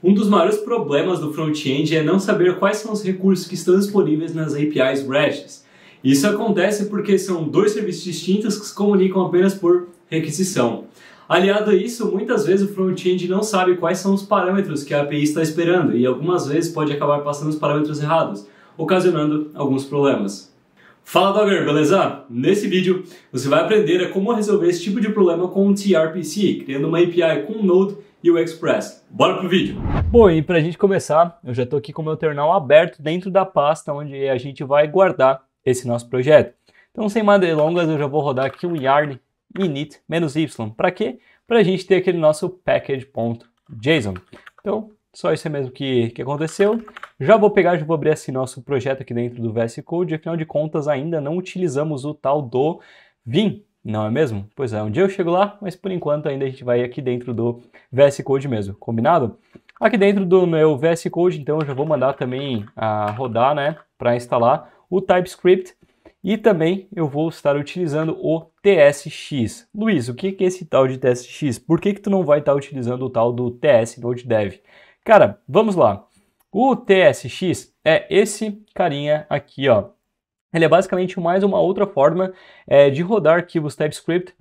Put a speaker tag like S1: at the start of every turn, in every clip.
S1: Um dos maiores problemas do front-end é não saber quais são os recursos que estão disponíveis nas APIs REST. Isso acontece porque são dois serviços distintos que se comunicam apenas por requisição. Aliado a isso, muitas vezes o front-end não sabe quais são os parâmetros que a API está esperando e algumas vezes pode acabar passando os parâmetros errados, ocasionando alguns problemas. Fala Dogger, beleza? Nesse vídeo você vai aprender a como resolver esse tipo de problema com o tRPC, criando uma API com o Node e o Express. Bora pro vídeo!
S2: Bom, e para a gente começar, eu já estou aqui com o meu terminal aberto dentro da pasta onde a gente vai guardar esse nosso projeto. Então, sem mais delongas, eu já vou rodar aqui o yarn init-y. Para quê? Para a gente ter aquele nosso package.json. Então, só isso mesmo que aconteceu. Já vou abrir esse nosso projeto aqui dentro do VS Code. Afinal de contas, ainda não utilizamos o tal do Vim, não é mesmo? Pois é, um dia eu chego lá, mas por enquanto ainda a gente vai aqui dentro do VS Code mesmo, combinado? Aqui dentro do meu VS Code, então, eu já vou mandar também a rodar, né, para instalar o TypeScript. E também eu vou estar utilizando o TSX. Luiz, o que é esse tal de TSX? Por que tu não vai estar utilizando o tal do TS Node Dev? Cara, vamos lá. O TSX é esse carinha aqui, ó. Ele é basicamente mais uma outra forma de rodar arquivos TypeScript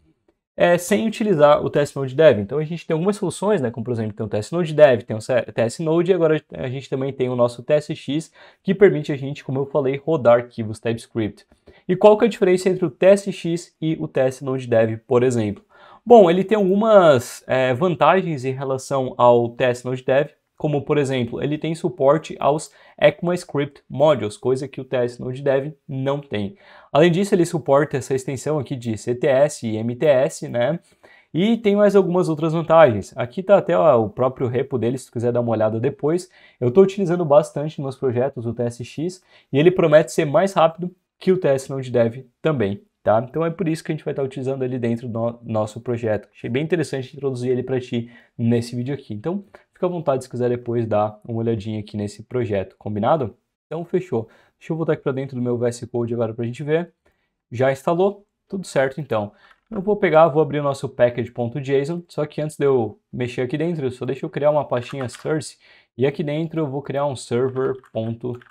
S2: sem utilizar o TS Node Dev. Então a gente tem algumas soluções, né? Como por exemplo tem o TS Node Dev, tem o TS Node e agora a gente também tem o nosso TSX que permite a gente, como eu falei, rodar arquivos TypeScript. E qual que é a diferença entre o TSX e o TS Node Dev, por exemplo? Bom, ele tem algumas vantagens em relação ao TS Node Dev, como por exemplo, ele tem suporte aos ECMAScript modules, coisa que o TS Node Dev não tem. Além disso, ele suporta essa extensão aqui de CTS e MTS, né? E tem mais algumas outras vantagens. Aqui está até o próprio repo dele, se tu quiser dar uma olhada depois. Eu estou utilizando bastante nos projetos o TSX e ele promete ser mais rápido que o TS Node Dev também, tá? Então é por isso que a gente vai estar utilizando ele dentro do nosso projeto. Achei bem interessante introduzir ele para ti nesse vídeo aqui. Então, fica à vontade se quiser depois dar uma olhadinha aqui nesse projeto, combinado? Então, fechou. Deixa eu voltar aqui para dentro do meu VS Code agora para a gente ver. Já instalou? Tudo certo, então. Eu vou abrir o nosso package.json, só que antes de eu mexer aqui dentro, deixa eu criar uma pastinha source, e aqui dentro eu vou criar um server.ts,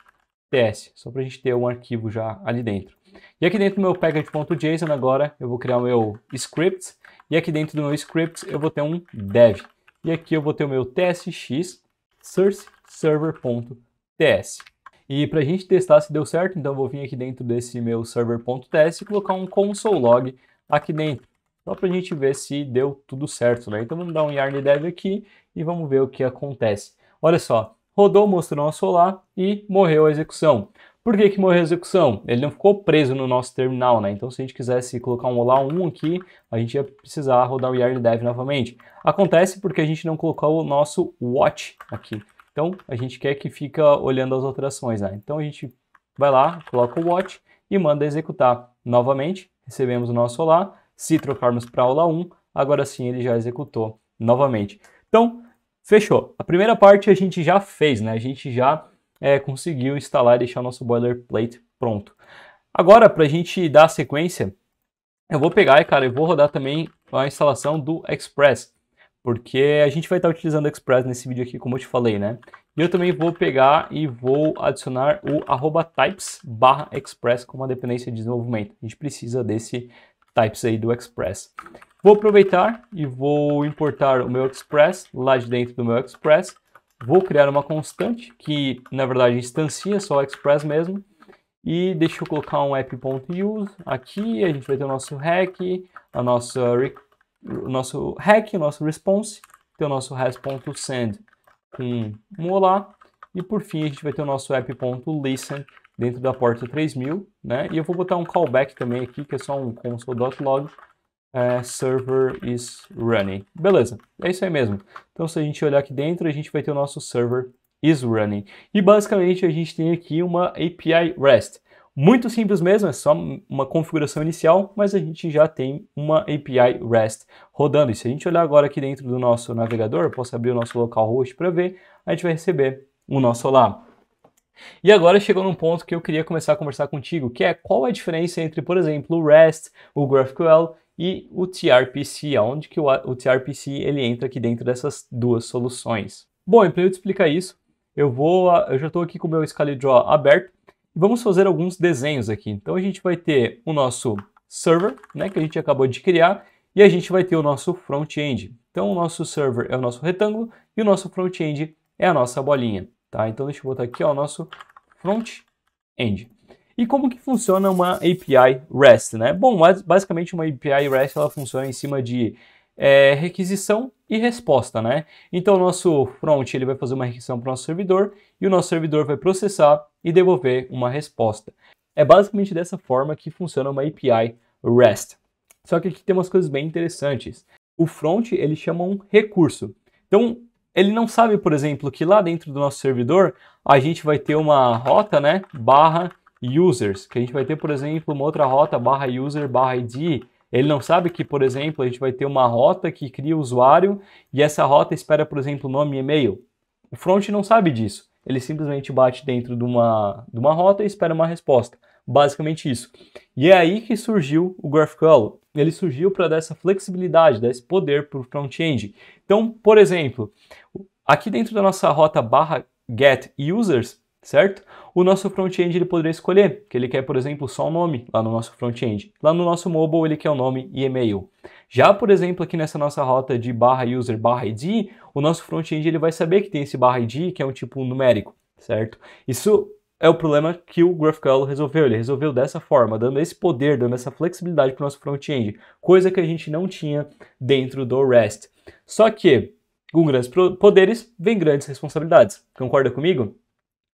S2: só para a gente ter um arquivo já ali dentro. E aqui dentro do meu package.json agora eu vou criar o meu script, e aqui dentro do meu script eu vou ter um dev. E aqui eu vou ter o meu tsx source server.ts. E para a gente testar se deu certo, então eu vou vir aqui dentro desse meu server.ts e colocar um console log aqui dentro, só para a gente ver se deu tudo certo, né? Então vamos dar um yarn dev aqui e vamos ver o que acontece. Olha só, rodou, mostrou nosso olá e morreu a execução. Por que morreu a execução? Ele não ficou preso no nosso terminal, né? Então se a gente quisesse colocar um olá 1 aqui, a gente ia precisar rodar o yarn dev novamente. Acontece porque a gente não colocou o nosso watch aqui. Então a gente quer que fica olhando as alterações, né? Então a gente vai lá, coloca o watch e manda executar novamente. Recebemos o nosso olá. Se trocarmos para olá 1, agora sim ele já executou novamente. Então, fechou. A primeira parte a gente já fez, né? A gente já conseguiu instalar e deixar o nosso boilerplate pronto. Agora, para a gente dar sequência, eu vou pegar e vou rodar também a instalação do Express, porque a gente vai estar utilizando o Express nesse vídeo aqui, como eu te falei, né? E eu também vou pegar e vou adicionar o @types/express como uma dependência de desenvolvimento. A gente precisa desse types aí do Express. Vou aproveitar e vou importar o meu Express lá de dentro do meu Express. Vou criar uma constante que, na verdade, instancia só o Express mesmo. E deixa eu colocar um app.use. Aqui a gente vai ter o nosso hack, o nosso response, tem o nosso res.send com um olá. E por fim a gente vai ter o nosso app.listen dentro da porta 3000, né? E eu vou botar um callback também aqui, que é só um console.log. Server is running. Beleza, é isso aí mesmo. Então se a gente olhar aqui dentro, a gente vai ter o nosso server is running. E basicamente a gente tem aqui uma API REST. Muito simples mesmo, é só uma configuração inicial, mas a gente já tem uma API REST rodando. E se a gente olhar agora aqui dentro do nosso navegador, eu posso abrir o nosso localhost para ver, a gente vai receber o nosso olá. E agora chegou num ponto que eu queria começar a conversar contigo, que é qual a diferença entre, por exemplo, o REST, o GraphQL e o tRPC, onde que o tRPC ele entra aqui dentro dessas duas soluções. Bom, e para eu te explicar isso, eu já estou aqui com o meu ScaleDraw aberto e vamos fazer alguns desenhos aqui. Então a gente vai ter o nosso server, né, que a gente acabou de criar, e a gente vai ter o nosso front-end. Então o nosso server é o nosso retângulo e o nosso front-end é a nossa bolinha, tá? Então deixa eu botar aqui, ó, o nosso front-end. E como que funciona uma API REST, né? Bom, basicamente uma API REST ela funciona em cima de requisição e resposta, né? Então o nosso front ele vai fazer uma requisição para o nosso servidor e o nosso servidor vai processar e devolver uma resposta. É basicamente dessa forma que funciona uma API REST. Só que aqui tem umas coisas bem interessantes. O front ele chama um recurso. Então ele não sabe, por exemplo, que lá dentro do nosso servidor a gente vai ter uma rota, né, barra users, que a gente vai ter, por exemplo, uma outra rota barra user barra id. Ele não sabe que, por exemplo, a gente vai ter uma rota que cria o usuário e essa rota espera, por exemplo, nome e e-mail. O front não sabe disso. Ele simplesmente bate dentro de uma rota e espera uma resposta. Basicamente isso. E é aí que surgiu o GraphQL. Ele surgiu para dar essa flexibilidade, dar esse poder para o front-end. Então, por exemplo, aqui dentro da nossa rota barra get users, certo? O nosso front-end ele poderia escolher que ele quer, por exemplo, só o nome lá no nosso front-end. Lá no nosso mobile ele quer o nome e e-mail. Já, por exemplo, aqui nessa nossa rota de barra user barra id, o nosso front-end ele vai saber que tem esse barra id, que é um tipo numérico, certo? Isso é o problema que o GraphQL resolveu. Ele resolveu dessa forma, dando esse poder, dando essa flexibilidade para o nosso front-end, coisa que a gente não tinha dentro do REST. Só que, com grandes poderes, vem grandes responsabilidades. Concorda comigo?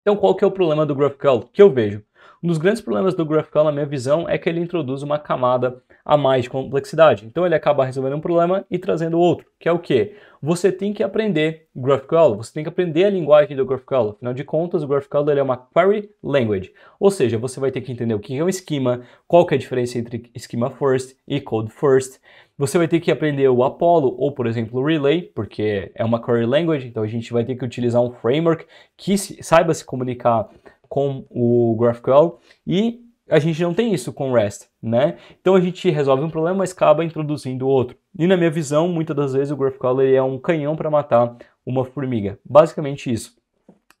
S2: Então, qual que é o problema do GraphQL que eu vejo? Um dos grandes problemas do GraphQL, na minha visão, é que ele introduz uma camada a mais de complexidade. Então, ele acaba resolvendo um problema e trazendo outro, que é o quê? Você tem que aprender GraphQL, você tem que aprender a linguagem do GraphQL. Afinal de contas, o GraphQL ele é uma query language, ou seja, você vai ter que entender o que é um schema, qual que é a diferença entre schema first e code first. Você vai ter que aprender o Apollo ou, por exemplo, o Relay, porque é uma query language, então a gente vai ter que utilizar um framework que saiba se comunicar com o GraphQL e a gente não tem isso com o REST, né? Então a gente resolve um problema, mas acaba introduzindo outro. E na minha visão, muitas das vezes o GraphQL ele é um canhão para matar uma formiga. Basicamente isso.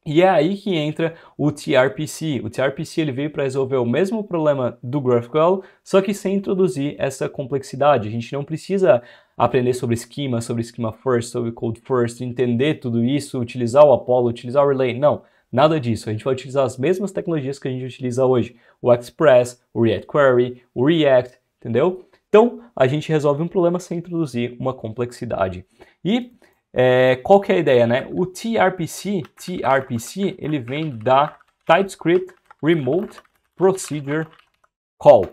S2: E é aí que entra o TRPC. O TRPC ele veio para resolver o mesmo problema do GraphQL, só que sem introduzir essa complexidade. A gente não precisa aprender sobre schema first, sobre code first, entender tudo isso, utilizar o Apollo, utilizar o Relay. Não, nada disso. A gente vai utilizar as mesmas tecnologias que a gente utiliza hoje. O Express, o React Query, o React, entendeu? Então, a gente resolve um problema sem introduzir uma complexidade. E qual que é a ideia, né? O TRPC, ele vem da TypeScript Remote Procedure Call.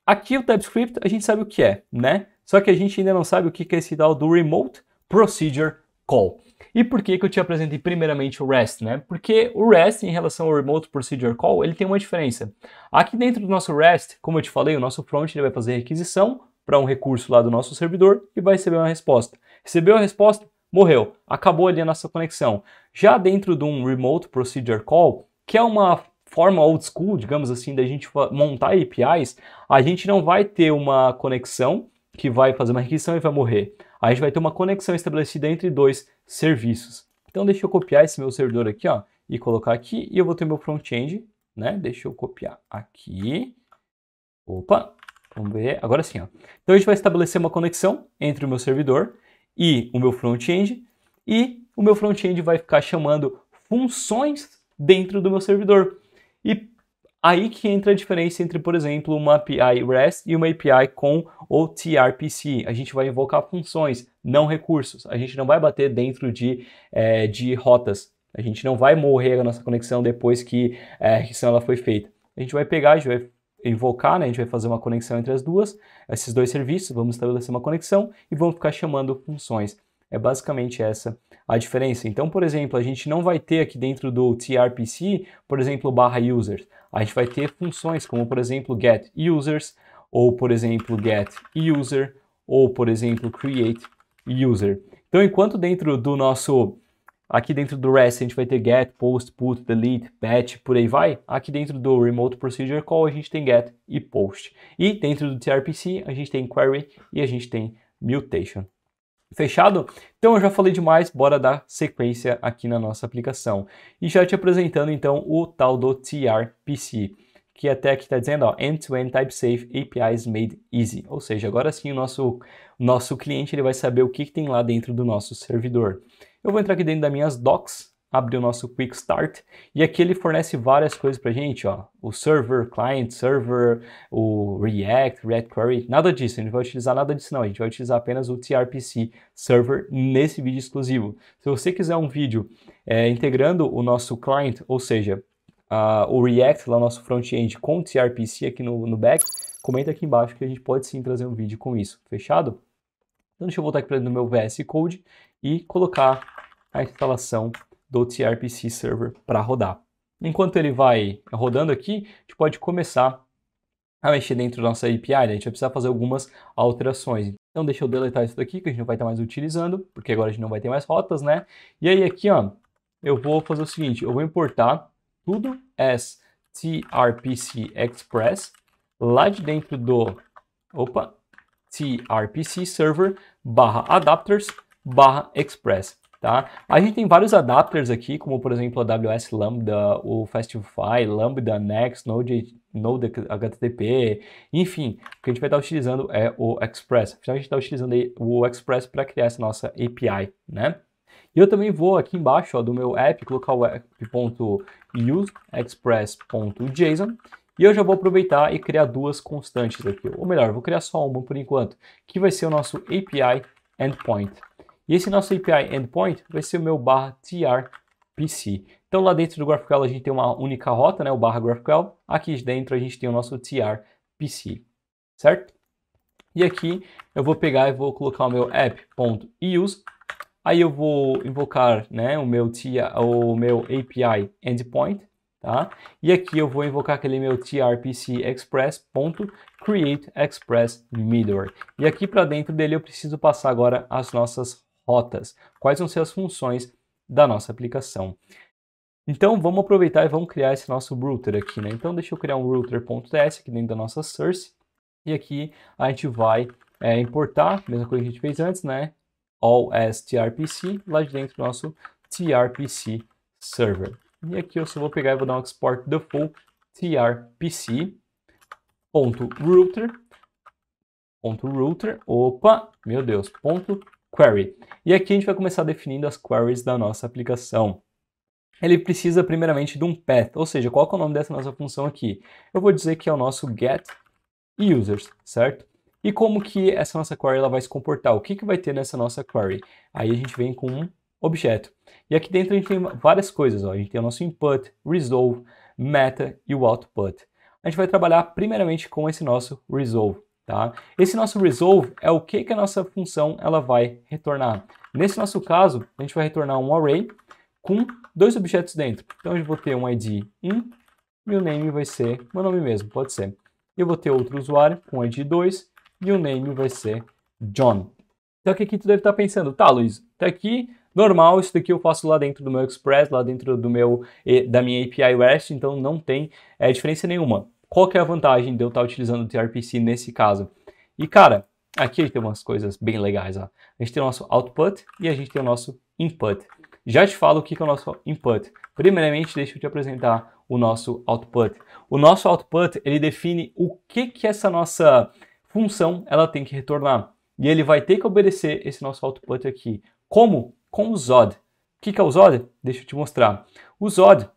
S2: Aqui o TypeScript a gente sabe o que é, né? Só que a gente ainda não sabe o que é esse tal do Remote Procedure Call. E por que eu te apresentei primeiramente o REST, né? Porque o REST, em relação ao Remote Procedure Call, ele tem uma diferença. Aqui dentro do nosso REST, como eu te falei, o nosso front ele vai fazer requisição para um recurso lá do nosso servidor e vai receber uma resposta. Recebeu a resposta, morreu, acabou ali a nossa conexão. Já dentro de um Remote Procedure Call, que é uma forma old school, digamos assim, da gente montar APIs, a gente não vai ter uma conexão que vai fazer uma requisição e vai morrer. A gente vai ter uma conexão estabelecida entre dois serviços. Então deixa eu copiar esse meu servidor aqui, ó, e colocar aqui, e eu vou ter meu front-end, né? Deixa eu copiar aqui. Opa, vamos ver, agora sim, ó. Então a gente vai estabelecer uma conexão entre o meu servidor e o meu front-end, e o meu front-end vai ficar chamando funções dentro do meu servidor. E aí que entra a diferença entre, por exemplo, uma API REST e uma API com o TRPC. A gente vai invocar funções, não recursos. A gente não vai bater dentro de rotas. A gente não vai morrer a nossa conexão depois que a requisição ela foi feita. A gente vai pegar, a gente vai invocar, né? A gente vai fazer uma conexão entre esses dois serviços, vamos estabelecer uma conexão e vamos ficar chamando funções. É basicamente essa a diferença. Então, por exemplo, a gente não vai ter aqui dentro do TRPC, por exemplo, /users. A gente vai ter funções como, por exemplo, getUsers, ou, por exemplo, getUser, ou, por exemplo, createUser. Então, enquanto dentro do nosso... Aqui dentro do REST a gente vai ter get, post, put, delete, batch, por aí vai. Aqui dentro do Remote Procedure Call a gente tem get e post. E dentro do TRPC a gente tem query e a gente tem mutation. Fechado? Então eu já falei demais, bora dar sequência aqui na nossa aplicação. E já te apresentando então o tal do TRPC, que até aqui está dizendo, ó, End-to-End Type Safe APIs Made Easy. Ou seja, agora sim o nosso cliente ele vai saber o que tem lá dentro do nosso servidor. Eu vou entrar aqui dentro das minhas docs, abrir o nosso Quick Start, e aqui ele fornece várias coisas pra gente, ó, o server, client, server, o React Query, nada disso, a gente não vai utilizar nada disso não, a gente vai utilizar apenas o TRPC Server nesse vídeo exclusivo. Se você quiser um vídeo integrando o nosso client, ou seja, o React, lá nosso front-end com o TRPC aqui no back, comenta aqui embaixo que a gente pode sim trazer um vídeo com isso, fechado? Então deixa eu voltar aqui para no meu VS Code e colocar a instalação do TRPC Server para rodar. Enquanto ele vai rodando aqui, a gente pode começar a mexer dentro da nossa API, né? A gente vai precisar fazer algumas alterações. Então deixa eu deletar isso daqui, que a gente não vai estar mais utilizando, porque agora a gente não vai ter mais rotas, né? E aí aqui, ó, eu vou fazer o seguinte, eu vou importar tudo as TRPC Express lá de dentro do, TRPC Server /adapters /express. Tá? A gente tem vários adapters aqui, como por exemplo a AWS Lambda, o Fastify, Lambda, Next, Node HTTP, enfim, o que a gente vai estar utilizando é o Express. Então a gente está utilizando o Express para criar essa nossa API, né? E eu também vou aqui embaixo, ó, do meu app, colocar o app.useExpress.json e eu já vou aproveitar e criar duas constantes aqui, ou melhor, vou criar só uma por enquanto, que vai ser o nosso API Endpoint. E esse nosso API Endpoint vai ser o meu /TRPC. Então lá dentro do GraphQL a gente tem uma única rota, né, o /GraphQL. Aqui dentro a gente tem o nosso TRPC, certo? E aqui eu vou pegar e vou colocar o meu app.use. Aí eu vou invocar, né, o meu API Endpoint, tá? E aqui eu vou invocar aquele meu TRPC Express.createExpressMiddleware. E aqui para dentro dele eu preciso passar agora as nossas rotas. Quais vão ser as funções da nossa aplicação? Então vamos aproveitar e vamos criar esse nosso router aqui, né? Então deixa eu criar um router.ts aqui dentro da nossa source. E aqui a gente vai importar, a mesma coisa que a gente fez antes, né? All as TRPC, lá de dentro do nosso TRPC Server. E aqui eu só vou pegar e vou dar um export the full TRPC.router, meu Deus, .query. E aqui a gente vai começar definindo as queries da nossa aplicação. Ele precisa primeiramente de um path, ou seja, qual é o nome dessa nossa função aqui? Eu vou dizer que é o nosso getUsers, certo? E como que essa nossa query ela vai se comportar? O que vai ter nessa nossa query? Aí a gente vem com um objeto. E aqui dentro a gente tem várias coisas. Ó. A gente tem o nosso input, resolve, meta e o output. A gente vai trabalhar primeiramente com esse nosso resolve. Tá? Esse nosso resolve é o que a nossa função ela vai retornar. Nesse nosso caso, a gente vai retornar um array com dois objetos dentro. Então eu vou ter um ID 1 e o name vai ser meu nome mesmo, pode ser. Eu vou ter outro usuário com ID 2 e o name vai ser John. Então o que tu deve estar pensando? Tá, Luiz, até aqui normal, isso daqui eu faço lá dentro do meu Express, lá dentro da minha API REST, então não tem diferença nenhuma. Qual que é a vantagem de eu estar utilizando o TRPC nesse caso? E cara, aqui a gente tem umas coisas bem legais. Ó. A gente tem o nosso output e a gente tem o nosso input. Já te falo o que é o nosso input. Primeiramente, deixa eu te apresentar o nosso output. O nosso output, ele define o que essa nossa função ela tem que retornar. E ele vai ter que obedecer esse nosso output aqui. Como? Com o Zod. O que é o Zod? Deixa eu te mostrar. O Zod,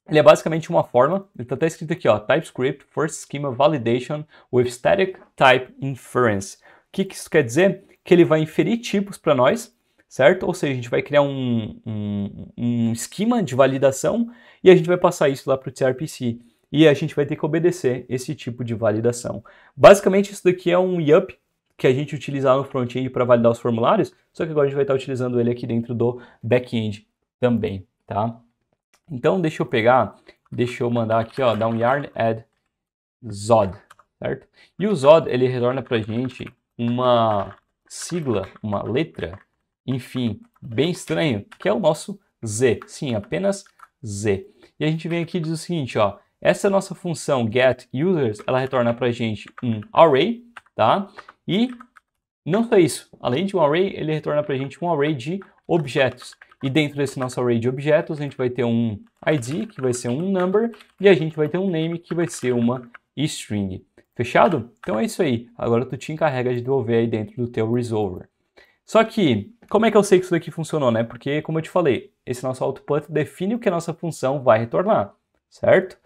S2: ele é basicamente uma forma, ele está até escrito aqui, ó, TypeScript First Schema Validation with Static Type Inference. O que isso quer dizer? Que ele vai inferir tipos para nós, certo? Ou seja, a gente vai criar um esquema de validação e a gente vai passar isso lá para o TRPC. E a gente vai ter que obedecer esse tipo de validação. Basicamente, isso daqui é um YUP que a gente utiliza no front-end para validar os formulários, só que agora a gente vai estar utilizando ele aqui dentro do back-end também, tá? Então, deixa eu mandar aqui, ó, dar um yarn add Zod, certo? E o Zod, ele retorna pra gente uma sigla, uma letra, enfim, bem estranho, que é o nosso Z. Sim, apenas Z. E a gente vem aqui e diz o seguinte, ó, essa nossa função getUsers, ela retorna pra gente um array, tá? E Não só isso, além de um array, ele retorna para a gente um array de objetos. E dentro desse nosso array de objetos, a gente vai ter um ID, que vai ser um number, e a gente vai ter um name, que vai ser uma string. Fechado? Então é isso aí. Agora tu te encarrega de devolver aí dentro do teu resolver. Só que, como é que eu sei que isso daqui funcionou, né? Porque, como eu te falei, esse nosso output define o que a nossa função vai retornar, certo?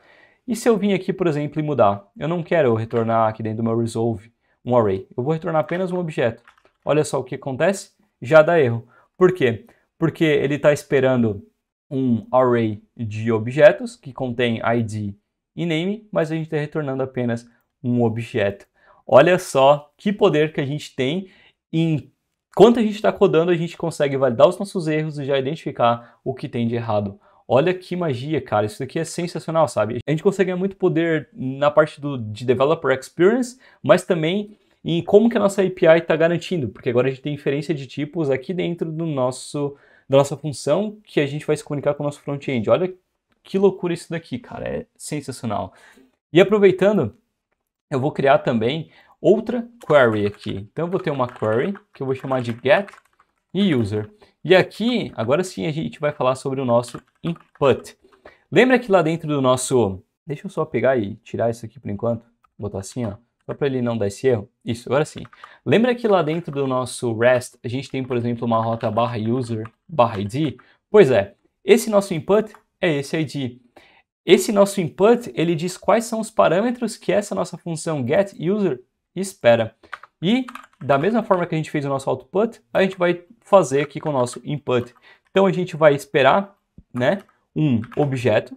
S2: E se eu vim aqui, por exemplo, e mudar? Eu não quero retornar aqui dentro do meu resolve um array. Eu vou retornar apenas um objeto. Olha só o que acontece. Já dá erro. Por quê? Porque ele está esperando um array de objetos que contém ID e name, mas a gente está retornando apenas um objeto. Olha só que poder que a gente tem. Enquanto a gente está codando, a gente consegue validar os nossos erros e já identificar o que tem de errado. Olha que magia, cara. Isso aqui é sensacional, sabe? A gente consegue ganhar muito poder na parte de Developer Experience, mas também em como que a nossa API está garantindo, porque agora a gente tem inferência de tipos aqui dentro da nossa função que a gente vai se comunicar com o nosso front-end. Olha que loucura isso daqui, cara. É sensacional. E aproveitando, eu vou criar também outra query aqui. Então eu vou ter uma query que eu vou chamar de get e user. E aqui, agora sim, a gente vai falar sobre o nosso input. Lembra que lá dentro do nosso... Deixa eu só pegar e tirar isso aqui por enquanto. Botar assim, ó. Só para ele não dar esse erro. Isso, agora sim. Lembra que lá dentro do nosso REST, a gente tem, por exemplo, uma rota /user/id? Pois é, esse nosso input é esse ID. Esse nosso input, ele diz quais são os parâmetros que essa nossa função getUser espera. E, da mesma forma que a gente fez o nosso output, a gente vai fazer aqui com o nosso input. Então, a gente vai esperar, né, um objeto,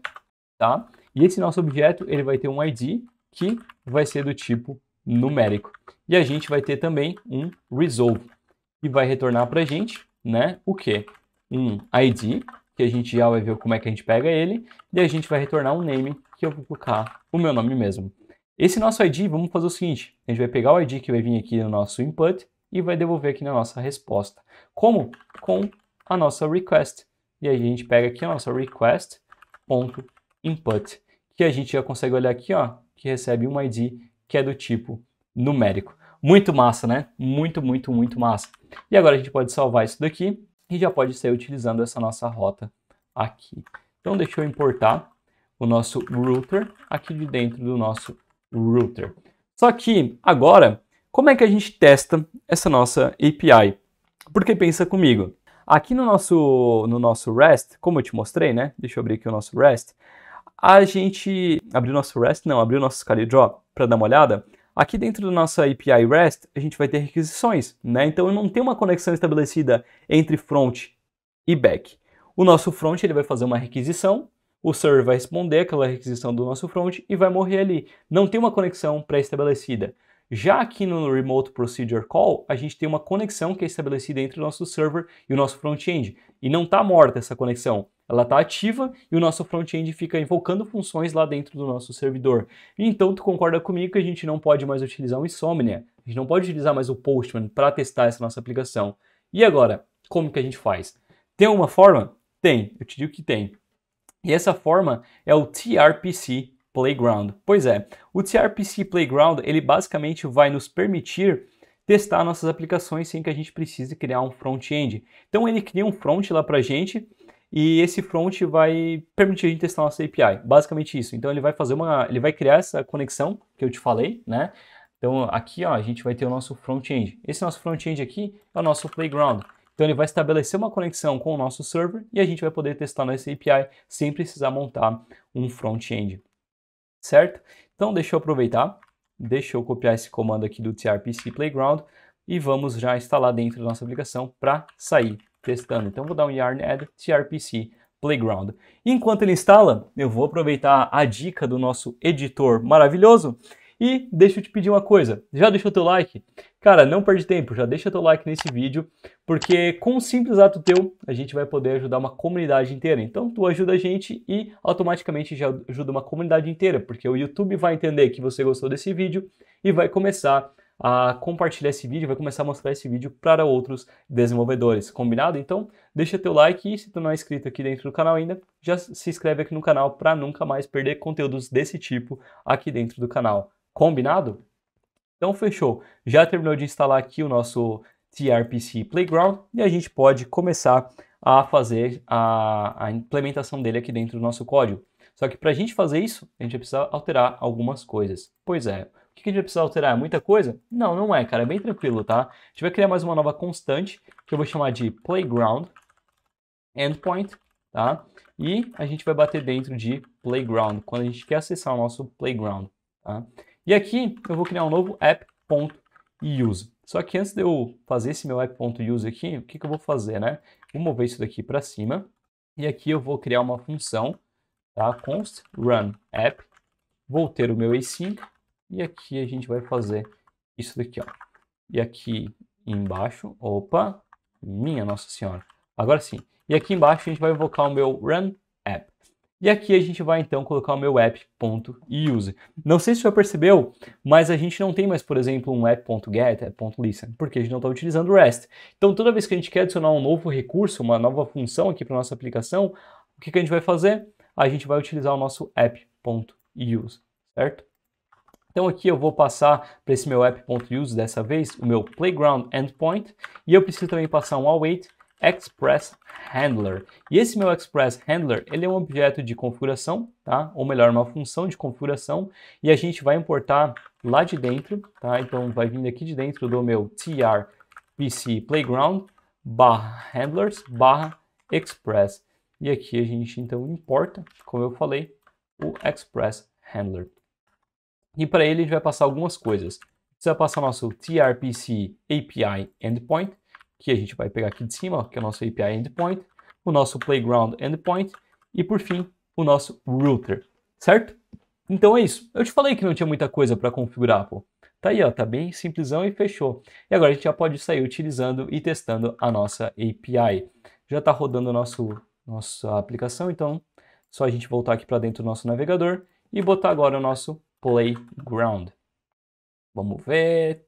S2: tá? E esse nosso objeto, ele vai ter um ID que vai ser do tipo numérico. E a gente vai ter também um resolve, que vai retornar para a gente, né, o quê? Um ID, que a gente já vai ver como é que a gente pega ele, e a gente vai retornar um name, que eu vou colocar o meu nome mesmo. Esse nosso ID, vamos fazer o seguinte, a gente vai pegar o ID que vai vir aqui no nosso input e vai devolver aqui na nossa resposta. Como? Com a nossa request. E aí a gente pega aqui a nossa request.input, que a gente já consegue olhar aqui, ó, que recebe um ID que é do tipo numérico. Muito massa, né? Muito, muito, muito massa. E agora a gente pode salvar isso daqui e já pode sair utilizando essa nossa rota aqui. Então deixa eu importar o nosso router aqui de dentro do nosso router. Só que agora, como é que a gente testa essa nossa API? Porque pensa comigo, aqui no nosso REST, como eu te mostrei, né? Deixa eu abrir aqui o nosso REST. A gente abriu o nosso REST, não, abriu o nosso ScaleDraw para dar uma olhada. Aqui dentro da nossa API REST, a gente vai ter requisições, né? Então eu não tenho uma conexão estabelecida entre front e back. O nosso front ele vai fazer uma requisição, o server vai responder aquela requisição do nosso front e vai morrer ali. Não tem uma conexão pré-estabelecida. Já aqui no Remote Procedure Call, a gente tem uma conexão que é estabelecida entre o nosso server e o nosso front-end. E não está morta essa conexão. Ela está ativa e o nosso front-end fica invocando funções lá dentro do nosso servidor. Então, tu concorda comigo que a gente não pode mais utilizar o Insomnia, a gente não pode utilizar mais o Postman para testar essa nossa aplicação. E agora, como que a gente faz? Tem alguma forma? Tem, eu te digo que tem. E essa forma é o TRPC Playground. Pois é, o TRPC Playground, ele basicamente vai nos permitir testar nossas aplicações sem que a gente precise criar um front-end. Então ele cria um front lá pra gente e esse front vai permitir a gente testar nossa API. Basicamente isso. Então ele vai criar essa conexão que eu te falei, né? Então aqui, ó, a gente vai ter o nosso front-end. Esse nosso front-end aqui é o nosso playground. Então ele vai estabelecer uma conexão com o nosso server e a gente vai poder testar nossa API sem precisar montar um front-end. Certo? Então deixa eu aproveitar, deixa eu copiar esse comando aqui do TRPC Playground e vamos já instalar dentro da nossa aplicação para sair testando. Então vou dar um yarn add TRPC Playground. Enquanto ele instala, eu vou aproveitar a dica do nosso editor maravilhoso e deixa eu te pedir uma coisa, já deixou teu like? Cara, não perde tempo, já deixa teu like nesse vídeo, porque com um simples ato teu, a gente vai poder ajudar uma comunidade inteira. Então tu ajuda a gente e automaticamente já ajuda uma comunidade inteira, porque o YouTube vai entender que você gostou desse vídeo e vai começar a compartilhar esse vídeo, vai começar a mostrar esse vídeo para outros desenvolvedores, combinado? Então deixa teu like e se tu não é inscrito aqui dentro do canal ainda, já se inscreve aqui no canal para nunca mais perder conteúdos desse tipo aqui dentro do canal. Combinado? Então fechou. Já terminou de instalar aqui o nosso TRPC Playground e a gente pode começar a fazer a implementação dele aqui dentro do nosso código. Só que para a gente fazer isso, a gente vai precisar alterar algumas coisas. Pois é, o que a gente vai precisar alterar? Muita coisa? Não, não é, cara, é bem tranquilo, tá? A gente vai criar mais uma nova constante, que eu vou chamar de Playground Endpoint, tá? E a gente vai bater dentro de Playground, quando a gente quer acessar o nosso Playground, tá? E aqui eu vou criar um novo app.use. Só que antes de eu fazer esse meu app.use aqui, o que eu vou fazer, né? Vou mover isso daqui para cima. E aqui eu vou criar uma função, tá? Const run app. Vou ter o meu async. E aqui a gente vai fazer isso daqui, ó. E aqui embaixo, opa, minha Nossa Senhora. Agora sim. E aqui embaixo a gente vai invocar o meu run app. E aqui a gente vai então colocar o meu app.use. Não sei se você já percebeu, mas a gente não tem mais, por exemplo, um app.get, app.listen, porque a gente não está utilizando o REST. Então toda vez que a gente quer adicionar um novo recurso, uma nova função aqui para a nossa aplicação, o que a gente vai fazer? A gente vai utilizar o nosso app.use, certo? Então aqui eu vou passar para esse meu app.use dessa vez o meu playground endpoint e eu preciso também passar um await express handler. E esse meu express handler, ele é um objeto de configuração, tá? Ou melhor, uma função de configuração e a gente vai importar lá de dentro, tá? Então vai vir aqui de dentro do meu trpc playground /handlers /express. E aqui a gente então importa, como eu falei, o express handler. E para ele a gente vai passar algumas coisas. Você vai passar o nosso trpc API endpoint, que a gente vai pegar aqui de cima, ó, que é o nosso API endpoint, o nosso playground endpoint e por fim o nosso router, certo? Então é isso. Eu te falei que não tinha muita coisa para configurar, pô. Tá aí, ó, tá bem simplesão e fechou. E agora a gente já pode sair utilizando e testando a nossa API. Já está rodando nossa aplicação, então só a gente voltar aqui para dentro do nosso navegador e botar agora o nosso Playground. Vamos ver.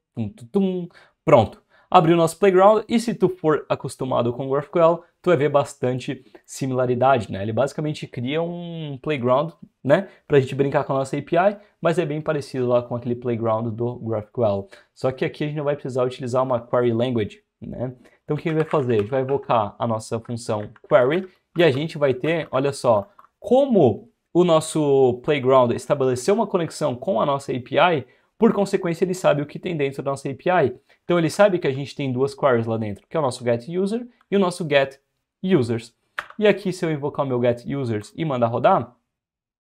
S2: Pronto. Abriu o nosso Playground e se tu for acostumado com o GraphQL, tu vai ver bastante similaridade, né? Ele basicamente cria um Playground, né? Pra gente brincar com a nossa API, mas é bem parecido lá com aquele Playground do GraphQL. Só que aqui a gente não vai precisar utilizar uma Query Language, né? Então o que a gente vai fazer? A gente vai invocar a nossa função Query e a gente vai ter, olha só, como o nosso Playground estabeleceu uma conexão com a nossa API, por consequência ele sabe o que tem dentro da nossa API. Então ele sabe que a gente tem duas queries lá dentro, que é o nosso getUser e o nosso getUsers. E aqui se eu invocar o meu getUsers e mandar rodar,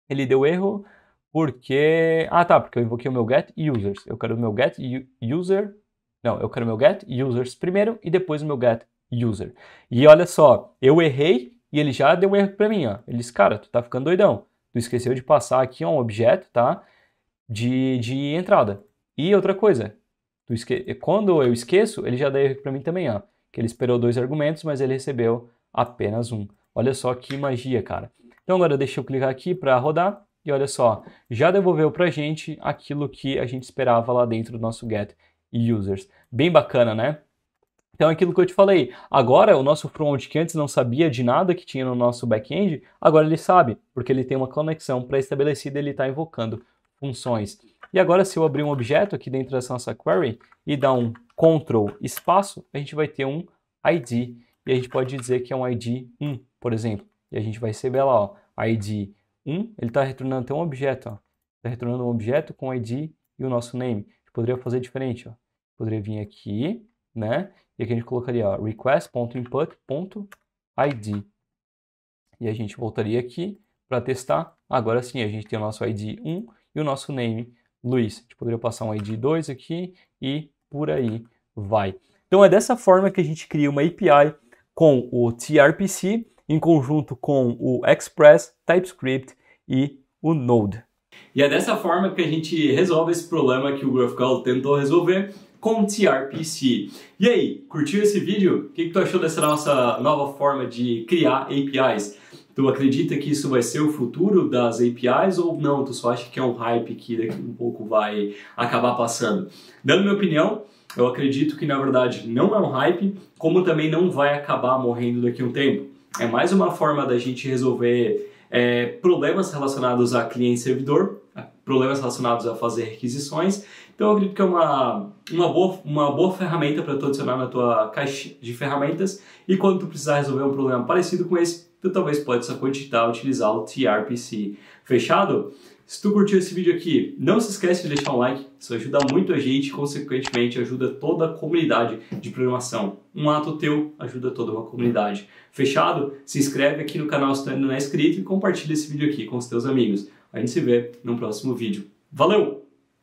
S2: ele deu erro porque... Ah tá, porque eu invoquei o meu getUsers. Eu quero o meu getUser... Não, eu quero o meu getUsers primeiro e depois o meu getUser. E olha só, eu errei e ele já deu erro para mim, ó. Ele disse, cara, tu tá ficando doidão. Tu esqueceu de passar aqui um objeto, tá? De entrada. E outra coisa, quando eu esqueço, ele já dá erro para mim também, ó. Que ele esperou 2 argumentos, mas ele recebeu apenas um. Olha só que magia, cara. Então agora deixa eu clicar aqui para rodar. E olha só, já devolveu pra gente aquilo que a gente esperava lá dentro do nosso getUsers. Bem bacana, né? Então, aquilo que eu te falei, agora o nosso front, que antes não sabia de nada que tinha no nosso back-end, agora ele sabe, porque ele tem uma conexão pré-estabelecida e ele está invocando funções. E agora, se eu abrir um objeto aqui dentro dessa nossa query e dar um Ctrl espaço, a gente vai ter um ID, e a gente pode dizer que é um ID 1, por exemplo. E a gente vai receber lá, ó, ID 1, ele está retornando até um objeto, ó. Está retornando um objeto com ID e o nosso name. A gente poderia fazer diferente, ó. Poderia vir aqui, né? E aqui a gente colocaria ó, request.input.id. E a gente voltaria aqui para testar. Agora sim, a gente tem o nosso ID 1 e o nosso name Luiz. A gente poderia passar um ID 2 aqui e por aí vai. Então é dessa forma que a gente cria uma API com o TRPC em conjunto com o Express, TypeScript e o Node.
S1: E é dessa forma que a gente resolve esse problema que o GraphQL tentou resolver com o TRPC. E aí, curtiu esse vídeo? O que tu achou dessa nossa nova forma de criar APIs? Tu acredita que isso vai ser o futuro das APIs ou não? Tu só acha que é um hype que daqui a um pouco vai acabar passando? Dando minha opinião, eu acredito que na verdade não é um hype, como também não vai acabar morrendo daqui a um tempo. É mais uma forma da gente resolver problemas relacionados a cliente-servidor, problemas relacionados a fazer requisições, Então eu acredito que é uma boa ferramenta para tu adicionar na tua caixa de ferramentas, e quando tu precisar resolver um problema parecido com esse, tu talvez possa cogitar utilizar o TRPC. Fechado? Se tu curtiu esse vídeo aqui, não se esquece de deixar um like, isso ajuda muito a gente e consequentemente ajuda toda a comunidade de programação. Um ato teu ajuda toda uma comunidade. Fechado? Se inscreve aqui no canal se tu ainda não é inscrito e compartilha esse vídeo aqui com os teus amigos. A gente se vê no próximo vídeo. Valeu!